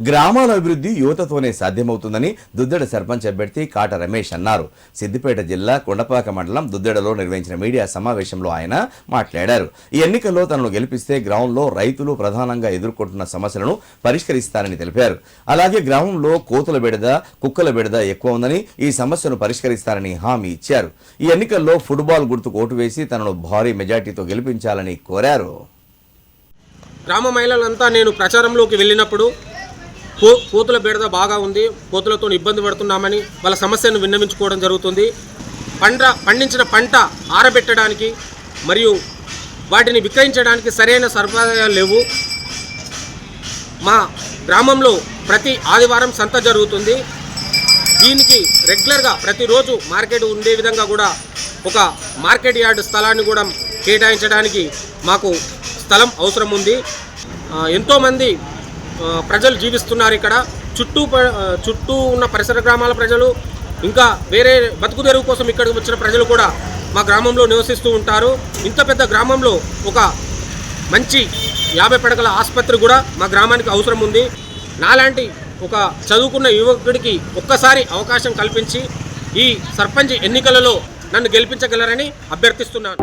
గ్రామాల అభివృద్ధి యువతతోనే సాధ్యమవుతుందని దుద్దెడ సర్పంచ్ అభ్యర్థి కాట రమేష్ అన్నారు. సిద్దిపేట జిల్లా కొండపాక మండలం దుద్దెడలో నిర్వహించిన మీడియా సమావేశంలో ఆయన మాట్లాడారు. ఈ ఎన్నికల్లో తనను గెలిపిస్తే గ్రామంలో రైతులు ప్రధానంగా ఎదుర్కొంటున్న సమస్యలను పరిష్కరిస్తారని తెలిపారు. అలాగే గ్రామంలో కోతుల బెడద, కుక్కల బెడద ఎక్కువ ఉందని ఈ సమస్యను పరిష్కరిస్తారని హామీ ఇచ్చారు. ఈ ఎన్నికల్లో ఫుట్బాల్ గుర్తుకు ఓటు వేసి తనను భారీ మెజార్టీతో గెలిపించాలని కోరారు. గ్రామ మహిళలంతా నేను ప్రచారంలోకి వెళ్ళినప్పుడు కోతుల బెడద బాగా ఉంది, కోతులతో ఇబ్బంది పడుతున్నామని వాళ్ళ సమస్యను విన్నవించుకోవడం జరుగుతుంది. పండించిన పంట ఆరబెట్టడానికి మరియు వాటిని విక్రయించడానికి సరైన సదుపాయాలు లేవు. మా గ్రామంలో ప్రతి ఆదివారం సంత జరుగుతుంది. దీనికి రెగ్యులర్గా ప్రతిరోజు మార్కెట్ ఉండే విధంగా కూడా ఒక మార్కెట్ యార్డ్ స్థలాన్ని కూడా కేటాయించడానికి మాకు స్థలం అవసరం ఉంది. ఎంతోమంది ప్రజలు జీవిస్తున్నారు ఇక్కడ. చుట్టూ ఉన్న పరిసర గ్రామాల ప్రజలు, ఇంకా వేరే బతుకు తెరువు కోసం ఇక్కడికి వచ్చిన ప్రజలు కూడా మా గ్రామంలో నివసిస్తూ ఉంటారు. ఇంత పెద్ద గ్రామంలో ఒక మంచి 50 పడకల ఆసుపత్రి కూడా మా గ్రామానికి అవసరం ఉంది. నాలాంటి ఒక చదువుకున్న యువకుడికి ఒక్కసారి అవకాశం కల్పించి ఈ సర్పంచ్ ఎన్నికలలో నన్ను గెలిపించగలరని అభ్యర్థిస్తున్నాను.